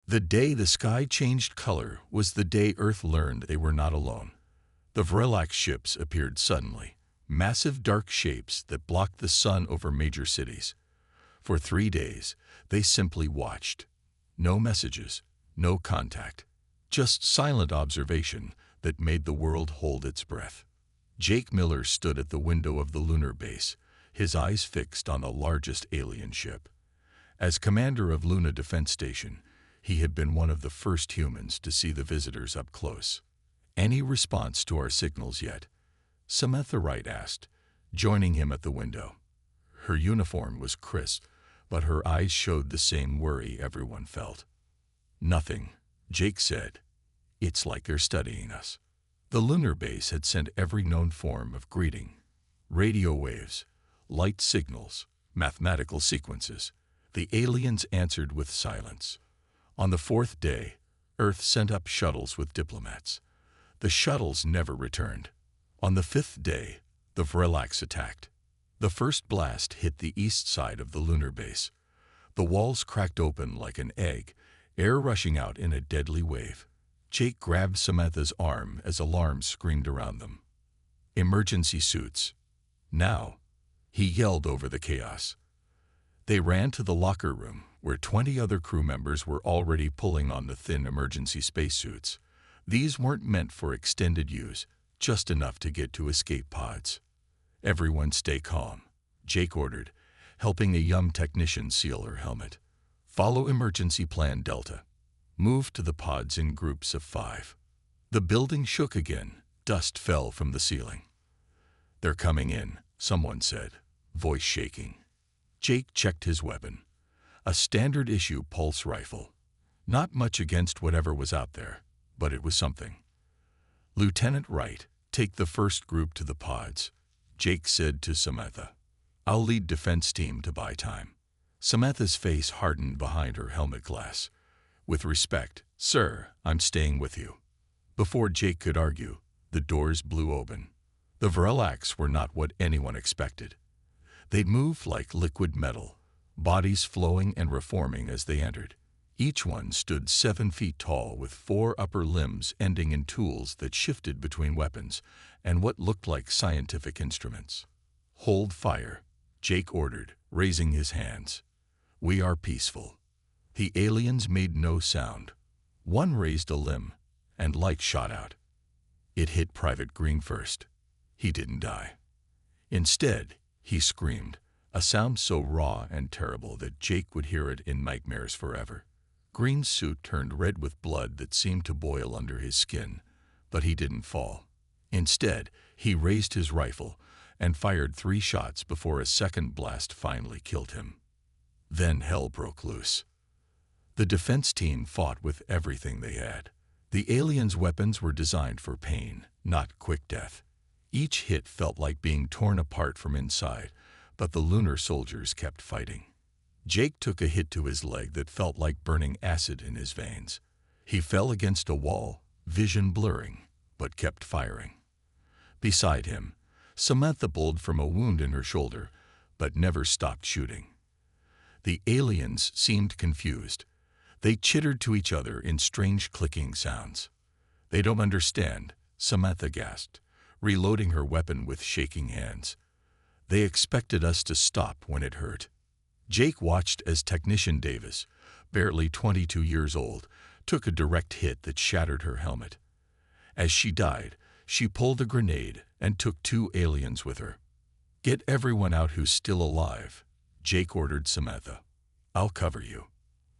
The day the sky changed color was the day Earth learned they were not alone. The Vrelax ships appeared suddenly, massive dark shapes that blocked the sun over major cities. For 3 days, they simply watched. No messages, no contact, just silent observation that made the world hold its breath. Jake Miller stood at the window of the lunar base, his eyes fixed on the largest alien ship. As commander of Luna Defense Station, he had been one of the first humans to see the visitors up close. "Any response to our signals yet?" Samantha Wright asked, joining him at the window. Her uniform was crisp, but her eyes showed the same worry everyone felt. "Nothing," Jake said. "It's like they're studying us." The lunar base had sent every known form of greeting. Radio waves, light signals, mathematical sequences. The aliens answered with silence. On the 4th day, Earth sent up shuttles with diplomats. The shuttles never returned. On the 5th day, the Vrelax attacked. The first blast hit the east side of the lunar base. The walls cracked open like an egg, air rushing out in a deadly wave. Jake grabbed Samantha's arm as alarms screamed around them. "Emergency suits. Now!" he yelled over the chaos. They ran to the locker room, where 20 other crew members were already pulling on the thin emergency spacesuits. These weren't meant for extended use, just enough to get to escape pods. "Everyone stay calm," Jake ordered, helping a young technician seal her helmet. "Follow Emergency Plan Delta. Move to the pods in groups of 5. The building shook again. Dust fell from the ceiling. "They're coming in," someone said, voice shaking. Jake checked his weapon. A standard-issue pulse rifle. Not much against whatever was out there, but it was something. "Lieutenant Wright, take the first group to the pods," Jake said to Samantha. "I'll lead defense team to buy time." Samantha's face hardened behind her helmet glass. "With respect, sir, I'm staying with you." Before Jake could argue, the doors blew open. The Vrelax were not what anyone expected. They moved like liquid metal, bodies flowing and reforming as they entered. Each one stood 7 feet tall with 4 upper limbs ending in tools that shifted between weapons and what looked like scientific instruments. "Hold fire," Jake ordered, raising his hands. "We are peaceful." The aliens made no sound. One raised a limb, and light shot out. It hit Private Green first. He didn't die. Instead, he screamed, a sound so raw and terrible that Jake would hear it in nightmares forever. Green's suit turned red with blood that seemed to boil under his skin, but he didn't fall. Instead, he raised his rifle and fired 3 shots before a second blast finally killed him. Then hell broke loose. The defense team fought with everything they had. The aliens' weapons were designed for pain, not quick death. Each hit felt like being torn apart from inside, but the lunar soldiers kept fighting. Jake took a hit to his leg that felt like burning acid in his veins. He fell against a wall, vision blurring, but kept firing. Beside him, Samantha bled from a wound in her shoulder, but never stopped shooting. The aliens seemed confused. They chittered to each other in strange clicking sounds. "They don't understand," Samantha gasped, reloading her weapon with shaking hands. "They expected us to stop when it hurt." Jake watched as Technician Davis, barely 22 years old, took a direct hit that shattered her helmet. As she died, she pulled a grenade and took 2 aliens with her. "Get everyone out who's still alive," Jake ordered Samantha. "I'll cover you."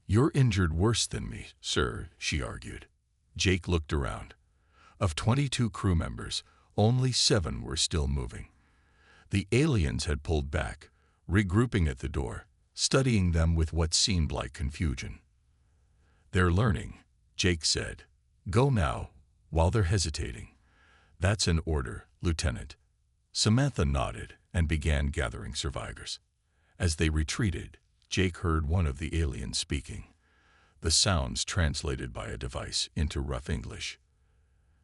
"You're injured worse than me, sir," she argued. Jake looked around. Of 22 crew members, only 7 were still moving. The aliens had pulled back, regrouping at the door, studying them with what seemed like confusion. "They're learning," Jake said. "Go now, while they're hesitating." "That's an order, Lieutenant." Samantha nodded and began gathering survivors. As they retreated, Jake heard one of the aliens speaking, the sounds translated by a device into rough English.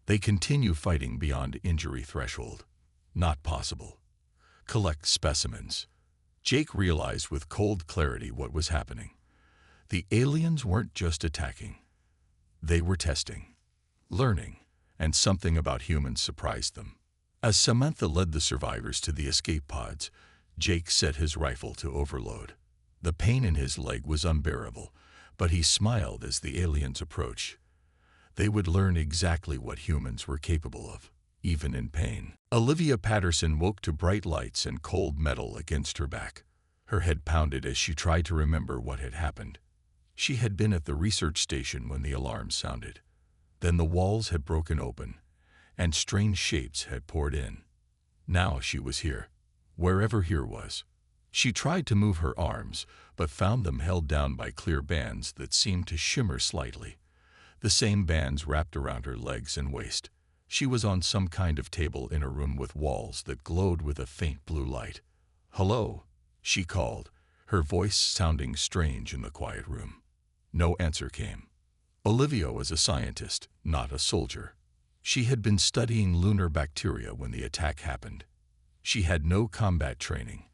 "They continue fighting beyond injury threshold. Not possible. Collect specimens." Jake realized with cold clarity what was happening. The aliens weren't just attacking. They were testing, learning, and something about humans surprised them. As Samantha led the survivors to the escape pods, Jake set his rifle to overload. The pain in his leg was unbearable, but he smiled as the aliens approached. They would learn exactly what humans were capable of, even in pain. Olivia Patterson woke to bright lights and cold metal against her back. Her head pounded as she tried to remember what had happened. She had been at the research station when the alarm sounded. Then the walls had broken open, and strange shapes had poured in. Now she was here, wherever here was. She tried to move her arms, but found them held down by clear bands that seemed to shimmer slightly. The same bands wrapped around her legs and waist. She was on some kind of table in a room with walls that glowed with a faint blue light. "Hello," she called, her voice sounding strange in the quiet room. No answer came. Olivia was a scientist, not a soldier. She had been studying lunar bacteria when the attack happened. She had no combat training,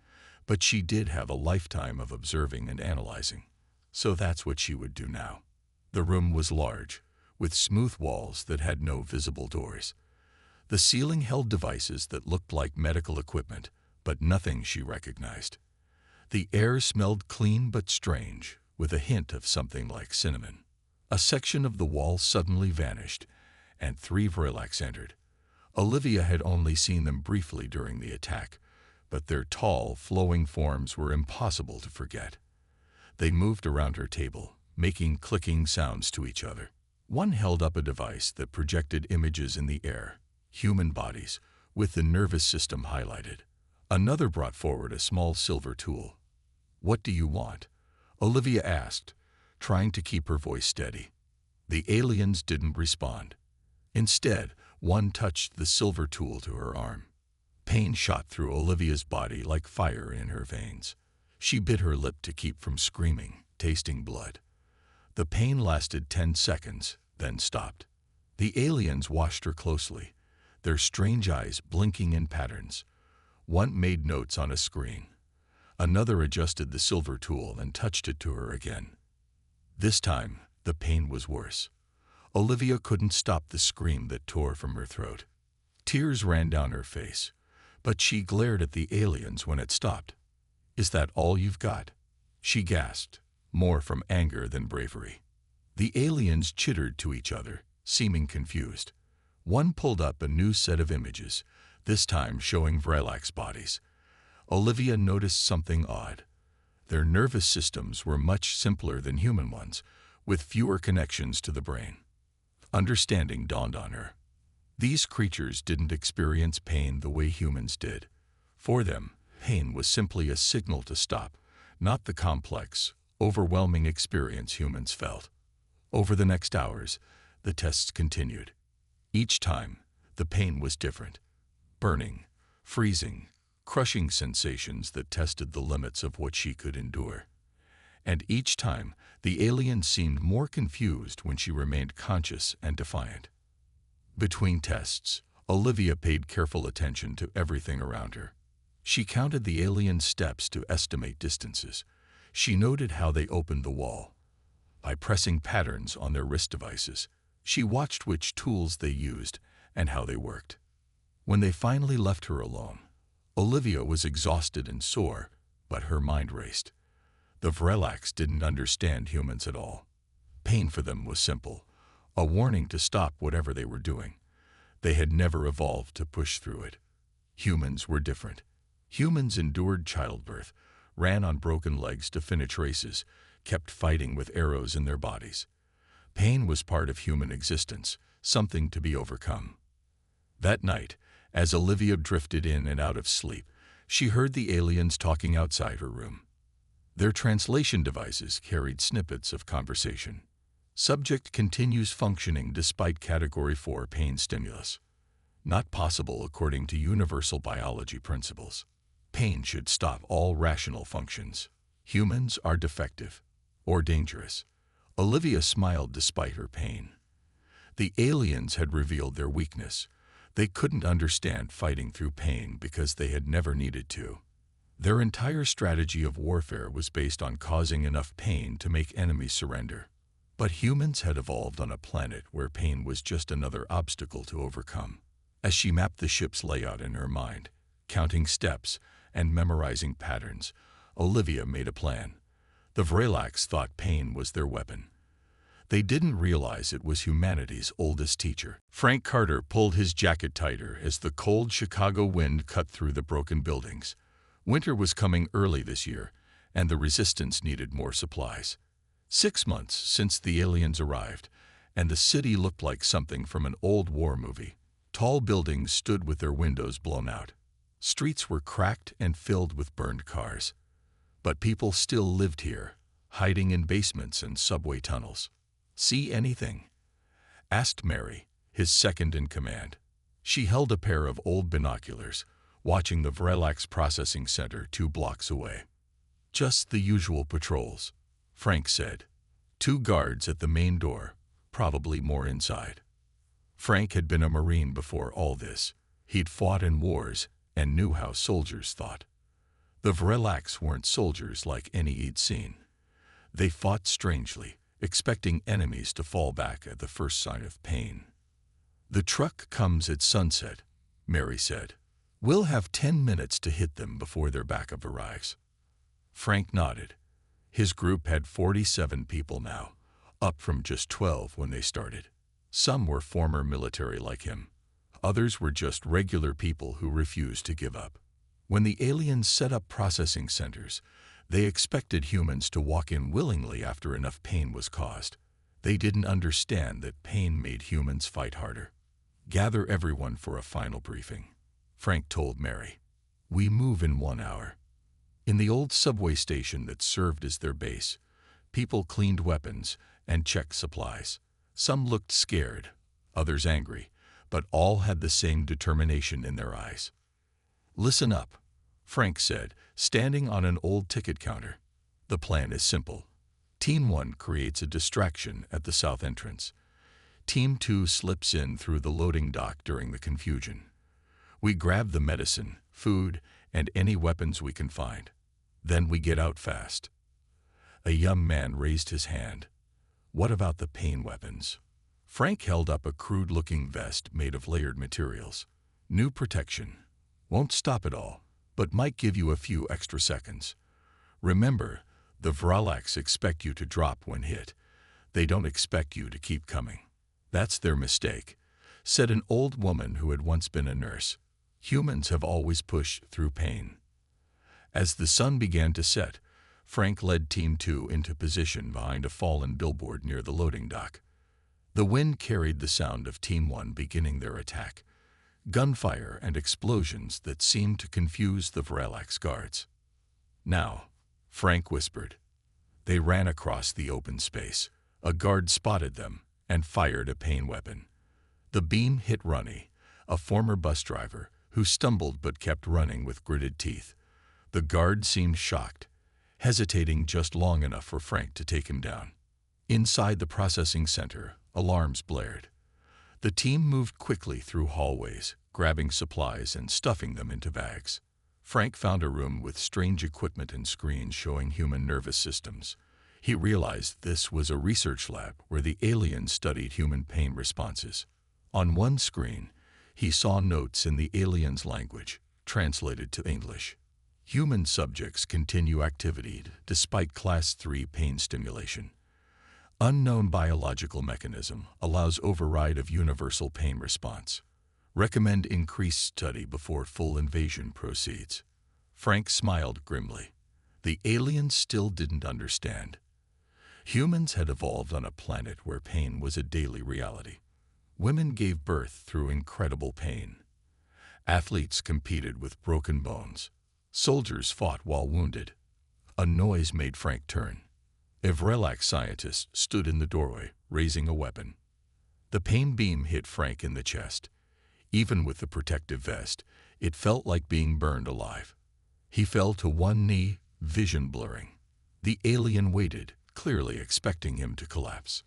but she did have a lifetime of observing and analyzing. So that's what she would do now. The room was large, with smooth walls that had no visible doors. The ceiling held devices that looked like medical equipment, but nothing she recognized. The air smelled clean but strange, with a hint of something like cinnamon. A section of the wall suddenly vanished, and 3 Vrillacs entered. Olivia had only seen them briefly during the attack, but their tall, flowing forms were impossible to forget. They moved around her table, making clicking sounds to each other. One held up a device that projected images in the air, human bodies, with the nervous system highlighted. Another brought forward a small silver tool. "What do you want?" Olivia asked, trying to keep her voice steady. The aliens didn't respond. Instead, one touched the silver tool to her arm. Pain shot through Olivia's body like fire in her veins. She bit her lip to keep from screaming, tasting blood. The pain lasted 10 seconds, then stopped. The aliens watched her closely, their strange eyes blinking in patterns. One made notes on a screen. Another adjusted the silver tool and touched it to her again. This time, the pain was worse. Olivia couldn't stop the scream that tore from her throat. Tears ran down her face, but she glared at the aliens when it stopped. "Is that all you've got?" she gasped, more from anger than bravery. The aliens chittered to each other, seeming confused. One pulled up a new set of images, this time showing Vrillacs bodies. Olivia noticed something odd. Their nervous systems were much simpler than human ones, with fewer connections to the brain. Understanding dawned on her. These creatures didn't experience pain the way humans did. For them, pain was simply a signal to stop, not the complex, overwhelming experience humans felt. Over the next hours, the tests continued. Each time, the pain was different. Burning, freezing, crushing sensations that tested the limits of what she could endure. And each time, the alien seemed more confused when she remained conscious and defiant. Between tests, Olivia paid careful attention to everything around her. She counted the alien's steps to estimate distances. She noted how they opened the wall. By pressing patterns on their wrist devices, she watched which tools they used and how they worked. When they finally left her alone, Olivia was exhausted and sore, but her mind raced. The Vrillacs didn't understand humans at all. Pain for them was simple, a warning to stop whatever they were doing. They had never evolved to push through it. Humans were different. Humans endured childbirth, ran on broken legs to finish races, kept fighting with arrows in their bodies. Pain was part of human existence, something to be overcome. That night, as Olivia drifted in and out of sleep, she heard the aliens talking outside her room. Their translation devices carried snippets of conversation. Subject continues functioning despite Category 4 pain stimulus. Not possible according to universal biology principles. Pain should stop all rational functions. Humans are defective or dangerous. Olivia smiled despite her pain. The aliens had revealed their weakness. They couldn't understand fighting through pain because they had never needed to. Their entire strategy of warfare was based on causing enough pain to make enemies surrender. But humans had evolved on a planet where pain was just another obstacle to overcome. As she mapped the ship's layout in her mind, counting steps and memorizing patterns, Olivia made a plan. The Vrelax thought pain was their weapon. They didn't realize it was humanity's oldest teacher. Frank Carter pulled his jacket tighter as the cold Chicago wind cut through the broken buildings. Winter was coming early this year, and the resistance needed more supplies. 6 months since the aliens arrived, and the city looked like something from an old war movie. Tall buildings stood with their windows blown out. Streets were cracked and filled with burned cars. But people still lived here, hiding in basements and subway tunnels. "See anything?" asked Mary, his second in command. She held a pair of old binoculars, watching the Vrelax processing center 2 blocks away. "Just the usual patrols," Frank said. 2 guards at the main door, probably more inside. Frank had been a Marine before all this. He'd fought in wars and knew how soldiers thought. The Vrelax weren't soldiers like any he'd seen. They fought strangely, expecting enemies to fall back at the first sign of pain. "The truck comes at sunset," Mary said. "We'll have 10 minutes to hit them before their backup arrives." Frank nodded. His group had 47 people now, up from just 12 when they started. Some were former military like him. Others were just regular people who refused to give up. When the aliens set up processing centers, they expected humans to walk in willingly after enough pain was caused. They didn't understand that pain made humans fight harder. "Gather everyone for a final briefing," Frank told Mary. "We move in 1 hour." In the old subway station that served as their base, people cleaned weapons and checked supplies. Some looked scared, others angry, but all had the same determination in their eyes. "Listen up," Frank said, standing on an old ticket counter. "The plan is simple. Team 1 creates a distraction at the south entrance. Team 2 slips in through the loading dock during the confusion. We grab the medicine, food, and any weapons we can find. Then we get out fast." A young man raised his hand. "What about the pain weapons?" Frank held up a crude-looking vest made of layered materials. "New protection. Won't stop it all, but might give you a few extra seconds. Remember, the Vrelax expect you to drop when hit. They don't expect you to keep coming." "That's their mistake," said an old woman who had once been a nurse. "Humans have always pushed through pain." As the sun began to set, Frank led Team 2 into position behind a fallen billboard near the loading dock. The wind carried the sound of Team 1 beginning their attack, gunfire and explosions that seemed to confuse the Vrelax guards. "Now," Frank whispered. They ran across the open space. A guard spotted them and fired a pain weapon. The beam hit Runny, a former bus driver, who stumbled but kept running with gritted teeth. The guard seemed shocked, hesitating just long enough for Frank to take him down. Inside the processing center, alarms blared. The team moved quickly through hallways, grabbing supplies and stuffing them into bags. Frank found a room with strange equipment and screens showing human nervous systems. He realized this was a research lab where the aliens studied human pain responses. On one screen, he saw notes in the aliens' language, translated to English. Human subjects continue activity despite Class 3 pain stimulation. Unknown biological mechanism allows override of universal pain response. Recommend increased study before full invasion proceeds. Frank smiled grimly. The aliens still didn't understand. Humans had evolved on a planet where pain was a daily reality. Women gave birth through incredible pain. Athletes competed with broken bones. Soldiers fought while wounded. A noise made Frank turn. A Vrelax scientist stood in the doorway, raising a weapon. The pain beam hit Frank in the chest. Even with the protective vest, it felt like being burned alive. He fell to one knee, vision blurring. The alien waited, clearly expecting him to collapse.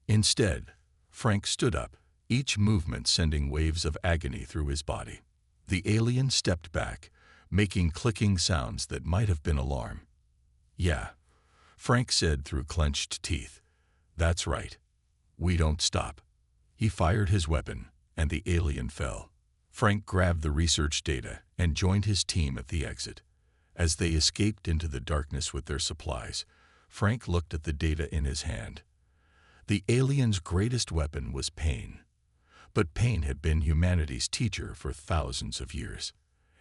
Instead, Frank stood up, each movement sending waves of agony through his body. The alien stepped back, making clicking sounds that might have been alarm. "Yeah," Frank said through clenched teeth. "That's right. We don't stop." He fired his weapon, and the alien fell. Frank grabbed the research data and joined his team at the exit. As they escaped into the darkness with their supplies, Frank looked at the data in his hand. The alien's greatest weapon was pain. But pain had been humanity's teacher for thousands of years,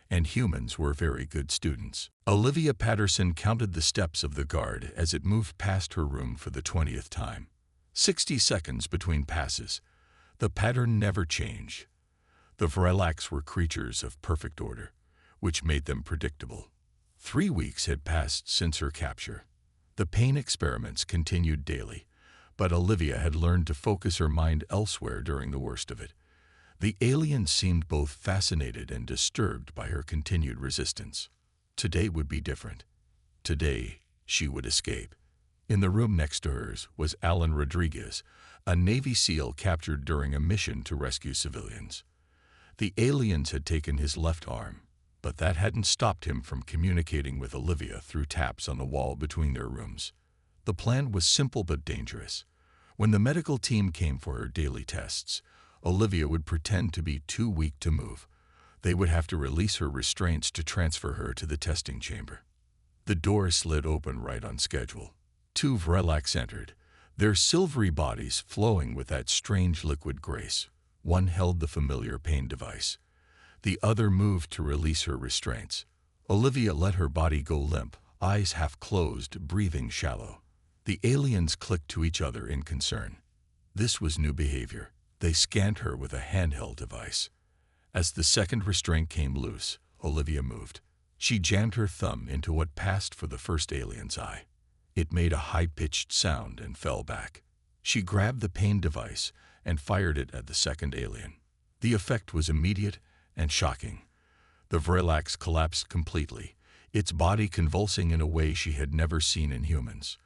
and humans were very good students. Olivia Patterson counted the steps of the guard as it moved past her room for the 20th time. 60 seconds between passes. The pattern never changed. The Vrelax were creatures of perfect order, which made them predictable. 3 weeks had passed since her capture. The pain experiments continued daily, but Olivia had learned to focus her mind elsewhere during the worst of it. The alien seemed both fascinated and disturbed by her continued resistance. Today would be different. Today, she would escape. In the room next to hers was Alan Rodriguez, a Navy SEAL captured during a mission to rescue civilians. The aliens had taken his left arm, but that hadn't stopped him from communicating with Olivia through taps on the wall between their rooms. The plan was simple but dangerous. When the medical team came for her daily tests, Olivia would pretend to be too weak to move. They would have to release her restraints to transfer her to the testing chamber. The door slid open right on schedule. 2 Vrelax entered, their silvery bodies flowing with that strange liquid grace. One held the familiar pain device. The other moved to release her restraints. Olivia let her body go limp, eyes half closed, breathing shallow. The aliens clicked to each other in concern. This was new behavior. They scanned her with a handheld device. As the second restraint came loose, Olivia moved. She jammed her thumb into what passed for the first alien's eye. It made a high-pitched sound and fell back. She grabbed the pain device and fired it at the second alien. The effect was immediate and shocking. The Vrelax collapsed completely, its body convulsing in a way she had never seen in humans.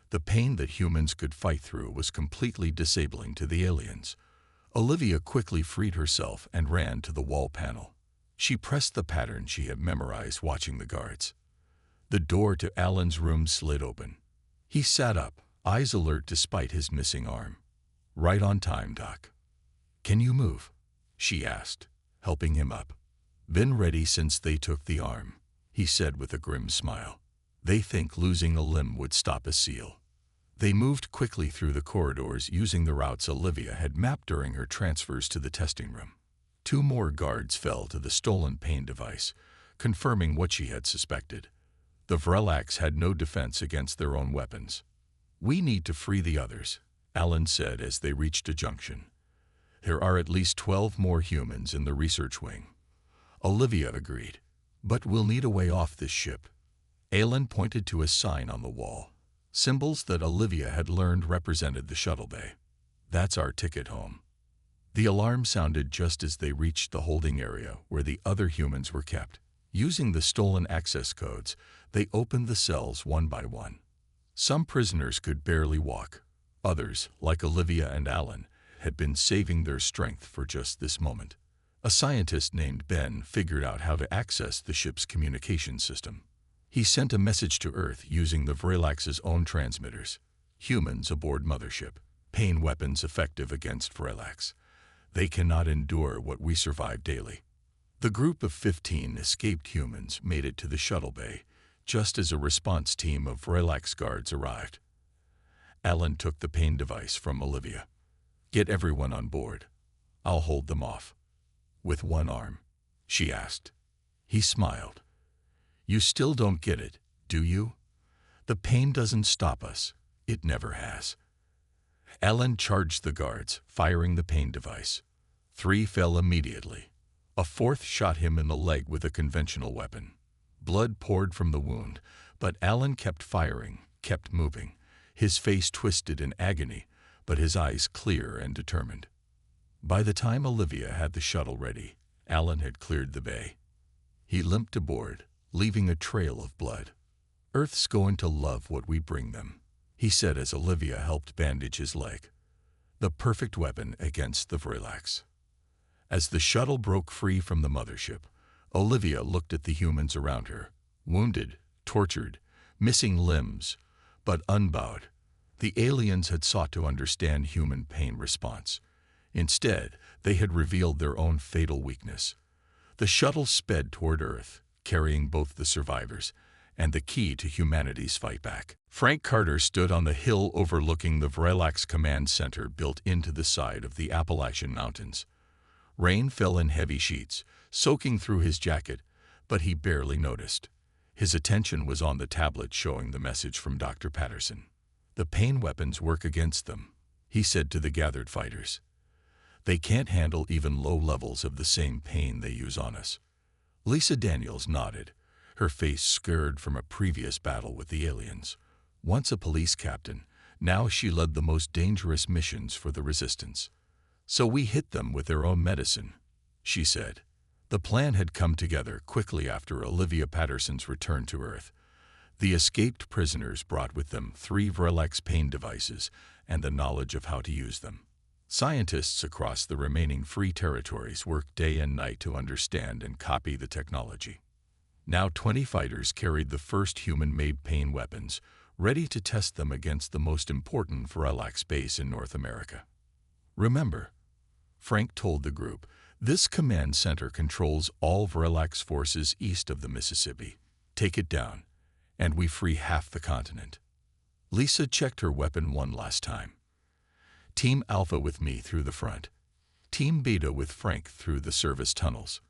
The pain that humans could fight through was completely disabling to the aliens. Olivia quickly freed herself and ran to the wall panel. She pressed the pattern she had memorized watching the guards. The door to Alan's room slid open. He sat up, eyes alert despite his missing arm. "Right on time, Doc." "Can you move?" she asked, helping him up. "Been ready since they took the arm," he said with a grim smile. "They think losing a limb would stop a SEAL." They moved quickly through the corridors using the routes Olivia had mapped during her transfers to the testing room. 2 more guards fell to the stolen pain device, confirming what she had suspected. The Vrelax had no defense against their own weapons. "We need to free the others," Alan said as they reached a junction. "There are at least 12 more humans in the research wing." Olivia agreed. "But we'll need a way off this ship." Alan pointed to a sign on the wall. Symbols that Olivia had learned represented the shuttle bay. "That's our ticket home." The alarm sounded just as they reached the holding area where the other humans were kept. Using the stolen access codes, they opened the cells one by one. Some prisoners could barely walk. Others, like Olivia and Alan, had been saving their strength for just this moment. A scientist named Ben figured out how to access the ship's communication system. He sent a message to Earth using the Vrelax's own transmitters. "Humans aboard mothership. Pain weapons effective against Vrelax. They cannot endure what we survive daily." The group of 15 escaped humans made it to the shuttle bay, just as a response team of Vrelax guards arrived. Alan took the pain device from Olivia. "Get everyone on board. I'll hold them off." "With one arm?" she asked. He smiled. "You still don't get it, do you? The pain doesn't stop us. It never has." Alan charged the guards, firing the pain device. 3 fell immediately. A 4th shot him in the leg with a conventional weapon. Blood poured from the wound, but Alan kept firing, kept moving, his face twisted in agony, but his eyes clear and determined. By the time Olivia had the shuttle ready, Alan had cleared the bay. He limped aboard, leaving a trail of blood. "Earth's going to love what we bring them," he said as Olivia helped bandage his leg. The perfect weapon against the Vrelax. As the shuttle broke free from the mothership, Olivia looked at the humans around her, wounded, tortured, missing limbs, but unbowed. The aliens had sought to understand human pain response. Instead, they had revealed their own fatal weakness. The shuttle sped toward Earth, carrying both the survivors and the key to humanity's fight back. Frank Carter stood on the hill overlooking the Vrelax Command Center built into the side of the Appalachian Mountains. Rain fell in heavy sheets, soaking through his jacket, but he barely noticed. His attention was on the tablet showing the message from Dr. Patterson. "The pain weapons work against them," he said to the gathered fighters. "They can't handle even low levels of the same pain they use on us." Lisa Daniels nodded, her face scarred from a previous battle with the aliens. Once a police captain, now she led the most dangerous missions for the Resistance. "So we hit them with their own medicine," she said. The plan had come together quickly after Olivia Patterson's return to Earth. The escaped prisoners brought with them 3 Vrelax pain devices and the knowledge of how to use them. Scientists across the remaining free territories worked day and night to understand and copy the technology. Now 20 fighters carried the first human-made pain weapons, ready to test them against the most important Vrelax base in North America. "Remember," Frank told the group, "this command center controls all Vrelax forces east of the Mississippi. Take it down, and we free half the continent." Lisa checked her weapon one last time. "Team Alpha with me through the front. Team Beta with Frank through the service tunnels.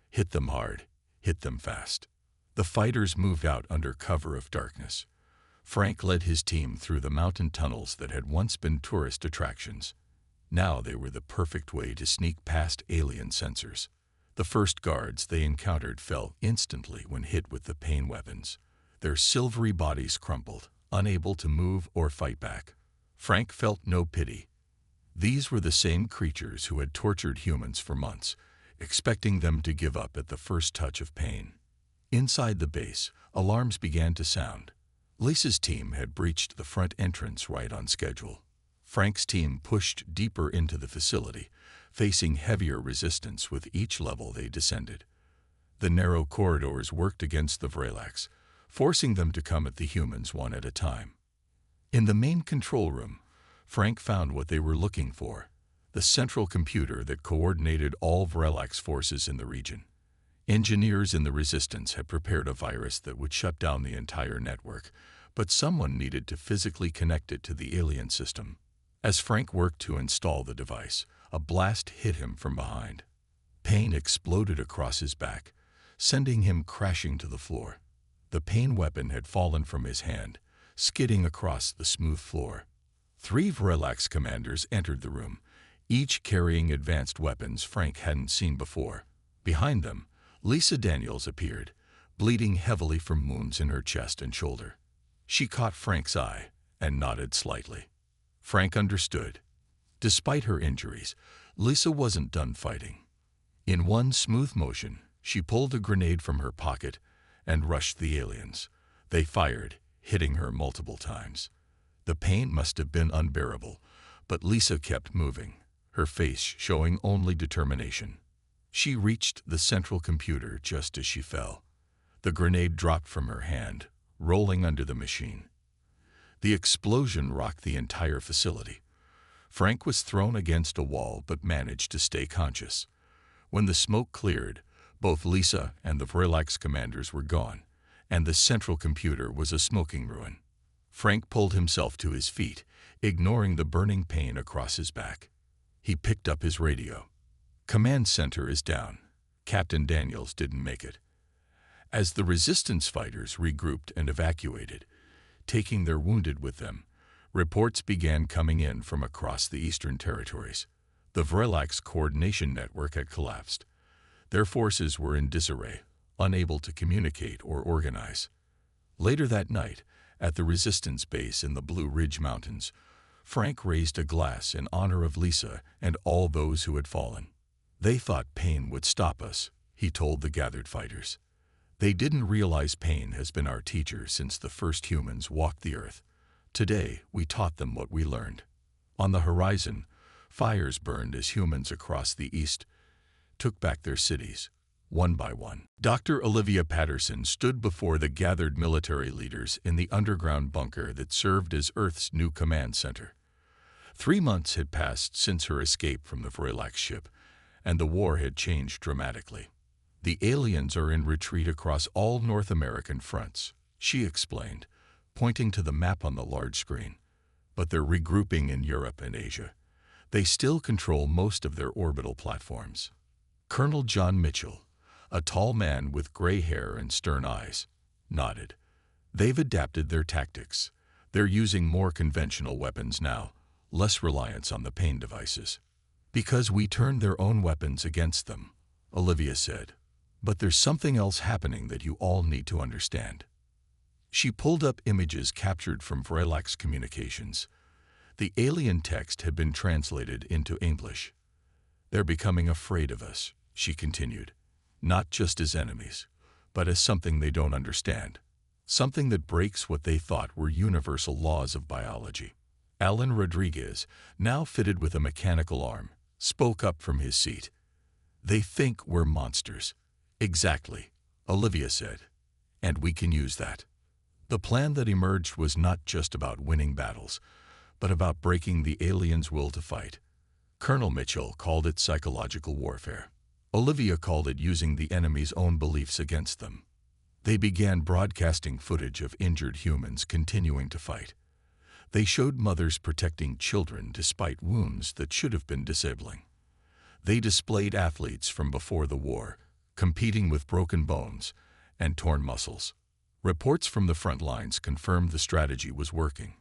Hit them hard, hit them fast." The fighters moved out under cover of darkness. Frank led his team through the mountain tunnels that had once been tourist attractions. Now they were the perfect way to sneak past alien sensors. The first guards they encountered fell instantly when hit with the pain weapons. Their silvery bodies crumpled, unable to move or fight back. Frank felt no pity. These were the same creatures who had tortured humans for months, expecting them to give up at the first touch of pain. Inside the base, alarms began to sound. Lisa's team had breached the front entrance right on schedule. Frank's team pushed deeper into the facility, facing heavier resistance with each level they descended. The narrow corridors worked against the Vrelax, forcing them to come at the humans one at a time. In the main control room, Frank found what they were looking for: the central computer that coordinated all Vrelax forces in the region. Engineers in the Resistance had prepared a virus that would shut down the entire network, but someone needed to physically connect it to the alien system. As Frank worked to install the device, a blast hit him from behind. Pain exploded across his back, sending him crashing to the floor. The pain weapon had fallen from his hand, skidding across the smooth floor. 3 Vrelax commanders entered the room, each carrying advanced weapons Frank hadn't seen before. Behind them, Lisa Daniels appeared, bleeding heavily from wounds in her chest and shoulder. She caught Frank's eye and nodded slightly. Frank understood. Despite her injuries, Lisa wasn't done fighting. In one smooth motion, she pulled a grenade from her pocket and rushed the aliens. They fired, hitting her multiple times. The pain must have been unbearable, but Lisa kept moving, her face showing only determination. She reached the central computer just as she fell. The grenade dropped from her hand, rolling under the machine. The explosion rocked the entire facility. Frank was thrown against a wall but managed to stay conscious. When the smoke cleared, both Lisa and the Vrelax commanders were gone, and the central computer was a smoking ruin. Frank pulled himself to his feet, ignoring the burning pain across his back. He picked up his radio. "Command center is down. Captain Daniels didn't make it." As the Resistance fighters regrouped and evacuated, taking their wounded with them, reports began coming in from across the Eastern Territories. The Vrelax coordination network had collapsed. Their forces were in disarray, unable to communicate or organize. Later that night, at the Resistance base in the Blue Ridge Mountains, Frank raised a glass in honor of Lisa and all those who had fallen. "They thought pain would stop us," he told the gathered fighters. "They didn't realize pain has been our teacher since the first humans walked the earth. Today, we taught them what we learned." On the horizon, fires burned as humans across the east took back their cities. one by one. Dr. Olivia Patterson stood before the gathered military leaders in the underground bunker that served as Earth's new command center. 3 months had passed since her escape from the Vrillax ship, and the war had changed dramatically. The aliens are in retreat across all North American fronts, she explained, pointing to the map on the large screen. But they're regrouping in Europe and Asia. They still control most of their orbital platforms. Colonel John Mitchell, a tall man with gray hair and stern eyes, nodded. They've adapted their tactics. They're using more conventional weapons now, less reliance on the pain devices. Because we turned their own weapons against them, Olivia said. But there's something else happening that you all need to understand. She pulled up images captured from Vrillax communications. The alien text had been translated into English. They're becoming afraid of us, she continued, not just as enemies, but as something they don't understand, something that breaks what they thought were universal laws of biology. Alan Rodriguez, now fitted with a mechanical arm, spoke up from his seat. They think we're monsters. Exactly, Olivia said, and we can use that. The plan that emerged was not just about winning battles, but about breaking the aliens' will to fight. Colonel Mitchell called it psychological warfare. Olivia called it using the enemy's own beliefs against them. They began broadcasting footage of injured humans continuing to fight. They showed mothers protecting children despite wounds that should have been disabling. They displayed athletes from before the war, competing with broken bones and torn muscles. Reports from the front lines confirmed the strategy was working.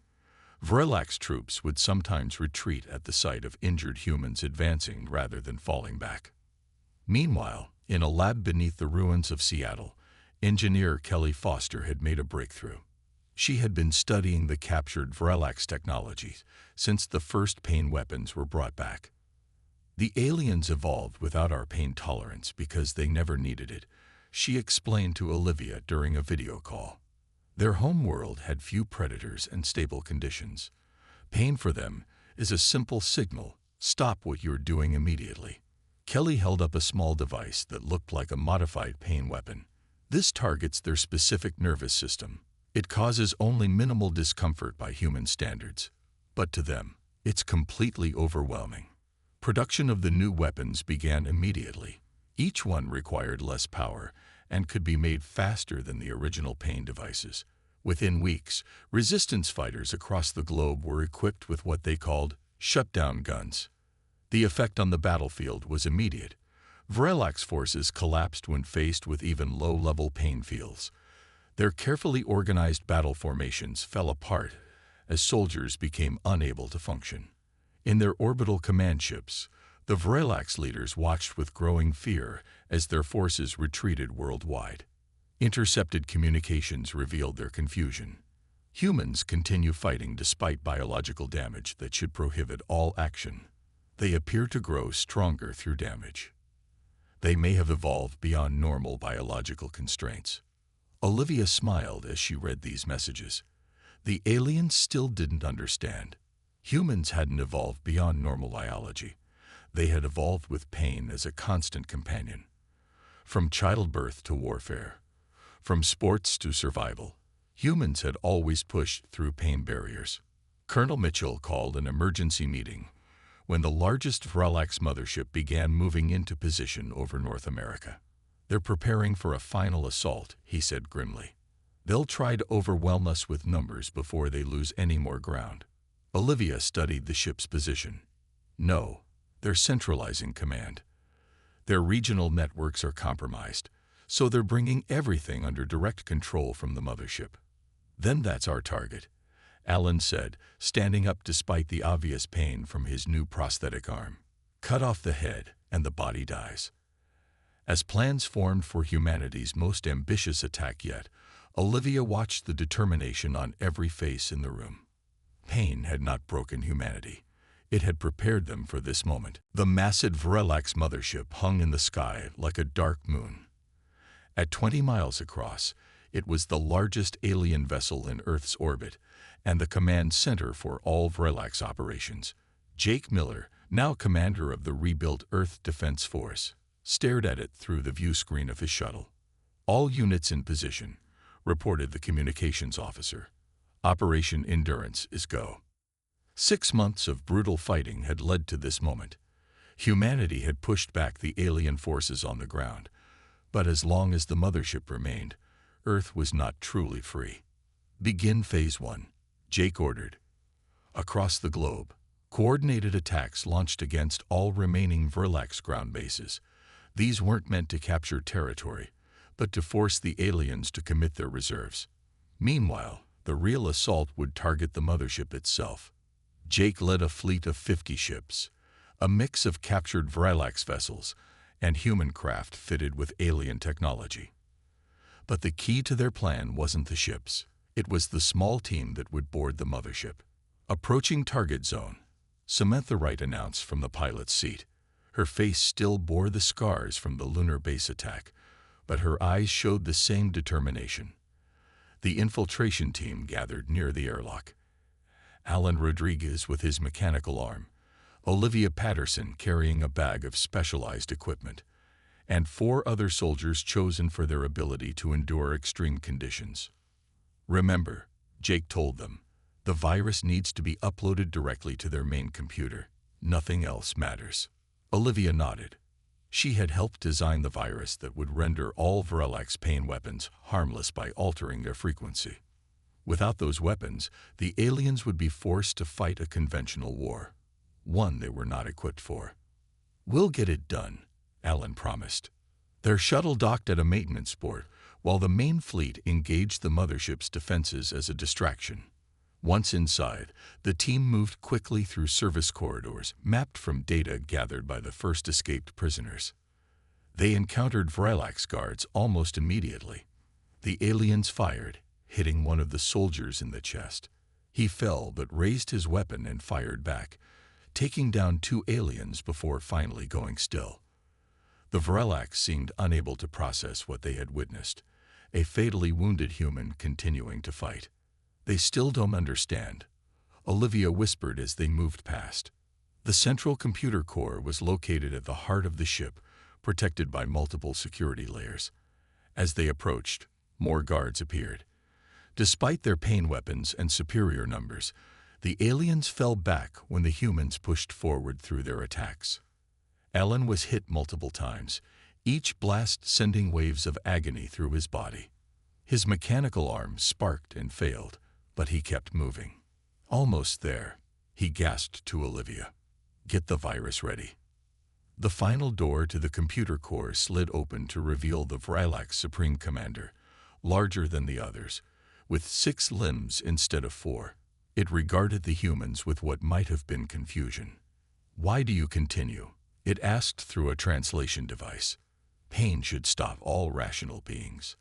Vrillax troops would sometimes retreat at the sight of injured humans advancing rather than falling back. Meanwhile, in a lab beneath the ruins of Seattle, engineer Kelly Foster had made a breakthrough. She had been studying the captured Vrillax technologies since the first pain weapons were brought back. The aliens evolved without our pain tolerance because they never needed it, she explained to Olivia during a video call. Their home world had few predators and stable conditions. Pain for them is a simple signal, stop what you're doing immediately. Kelly held up a small device that looked like a modified pain weapon. This targets their specific nervous system. It causes only minimal discomfort by human standards, but to them, it's completely overwhelming. Production of the new weapons began immediately. Each one required less power and could be made faster than the original pain devices. Within weeks, resistance fighters across the globe were equipped with what they called shutdown guns. The effect on the battlefield was immediate. Vrillax forces collapsed when faced with even low-level pain fields. Their carefully organized battle formations fell apart as soldiers became unable to function. In their orbital command ships, the Vrillax leaders watched with growing fear as their forces retreated worldwide. Intercepted communications revealed their confusion. Humans continue fighting despite biological damage that should prohibit all action. They appear to grow stronger through damage. They may have evolved beyond normal biological constraints. Olivia smiled as she read these messages. The aliens still didn't understand. Humans hadn't evolved beyond normal biology. They had evolved with pain as a constant companion. From childbirth to warfare, from sports to survival, humans had always pushed through pain barriers. Colonel Mitchell called an emergency meeting when the largest Vrillax mothership began moving into position over North America. They're preparing for a final assault, he said grimly. They'll try to overwhelm us with numbers before they lose any more ground. Olivia studied the ship's position. No, they're centralizing command. Their regional networks are compromised, so they're bringing everything under direct control from the mothership. Then that's our target, Alan said, standing up despite the obvious pain from his new prosthetic arm. Cut off the head and the body dies. As plans formed for humanity's most ambitious attack yet, Olivia watched the determination on every face in the room. Pain had not broken humanity. It had prepared them for this moment. The massive Vrillax mothership hung in the sky like a dark moon. At 20 miles across, it was the largest alien vessel in Earth's orbit and the command center for all Vrillax operations. Jake Miller, now commander of the rebuilt Earth Defense Force, stared at it through the view screen of his shuttle. "All units in position," reported the communications officer. "Operation Endurance is go." 6 months of brutal fighting had led to this moment. Humanity had pushed back the alien forces on the ground, but as long as the mothership remained, Earth was not truly free. "Begin Phase 1, Jake ordered. Across the globe, coordinated attacks launched against all remaining Verlax ground bases. These weren't meant to capture territory, but to force the aliens to commit their reserves. Meanwhile, the real assault would target the mothership itself. Jake led a fleet of 50 ships, a mix of captured Verlax vessels and human craft fitted with alien technology. But the key to their plan wasn't the ships. It was the small team that would board the mothership. "Approaching target zone," Samantha Wright announced from the pilot's seat. Her face still bore the scars from the lunar base attack, but her eyes showed the same determination. The infiltration team gathered near the airlock. Alan Rodriguez with his mechanical arm, Olivia Patterson carrying a bag of specialized equipment, and 4 other soldiers chosen for their ability to endure extreme conditions. "Remember," Jake told them, "the virus needs to be uploaded directly to their main computer. Nothing else matters." Olivia nodded. She had helped design the virus that would render all Verlax pain weapons harmless by altering their frequency. Without those weapons, the aliens would be forced to fight a conventional war, one they were not equipped for. "We'll get it done," Alan promised. Their shuttle docked at a maintenance port, while the main fleet engaged the mothership's defenses as a distraction. Once inside, the team moved quickly through service corridors mapped from data gathered by the first escaped prisoners. They encountered Verlax guards almost immediately. The aliens fired, hitting one of the soldiers in the chest. He fell but raised his weapon and fired back, taking down 2 aliens before finally going still. The Verlax seemed unable to process what they had witnessed, a fatally wounded human continuing to fight. "They still don't understand," Olivia whispered as they moved past. The central computer core was located at the heart of the ship, protected by multiple security layers. As they approached, more guards appeared. Despite their pain weapons and superior numbers, the aliens fell back when the humans pushed forward through their attacks. Alan was hit multiple times, each blast sending waves of agony through his body. His mechanical arm sparked and failed, but he kept moving. "Almost there," he gasped to Olivia. "Get the virus ready." The final door to the computer core slid open to reveal the Verlax Supreme Commander, larger than the others, with 6 limbs instead of 4. It regarded the humans with what might have been confusion. "Why do you continue?" it asked through a translation device. "Pain should stop all rational beings."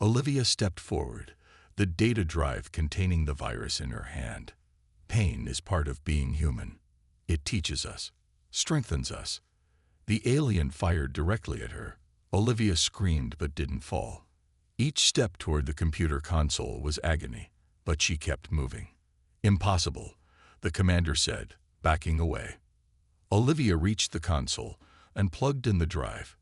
Olivia stepped forward, the data drive containing the virus in her hand. "Pain is part of being human. It teaches us, strengthens us." The alien fired directly at her. Olivia screamed but didn't fall. Each step toward the computer console was agony, but she kept moving. "Impossible," the commander said, backing away. Olivia reached the console and plugged in the drive.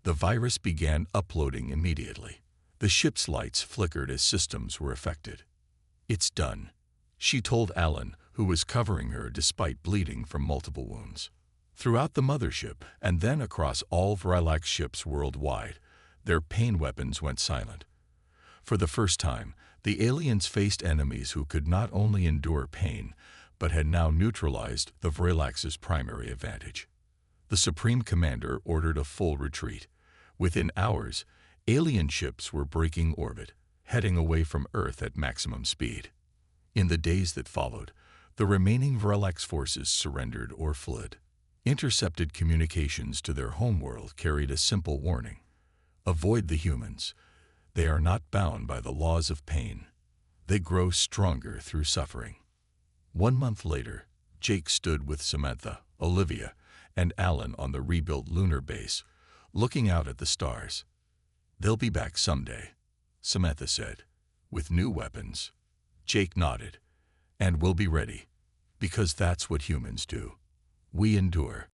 The virus began uploading immediately. The ship's lights flickered as systems were affected. "It's done," she told Alan, who was covering her despite bleeding from multiple wounds. Throughout the mothership, and then across all Verlax ships worldwide, their pain weapons went silent. For the first time, the aliens faced enemies who could not only endure pain, but had now neutralized the Verlax's primary advantage. The Supreme Commander ordered a full retreat. Within hours, alien ships were breaking orbit, heading away from Earth at maximum speed. In the days that followed, the remaining Verlax forces surrendered or fled. Intercepted communications to their homeworld carried a simple warning: avoid the humans. They are not bound by the laws of pain. They grow stronger through suffering. 1 month later, Jake stood with Samantha, Olivia, and Alan on the rebuilt lunar base, looking out at the stars. "They'll be back someday," Samantha said, "with new weapons." Jake nodded. "And we'll be ready, because that's what humans do. We endure."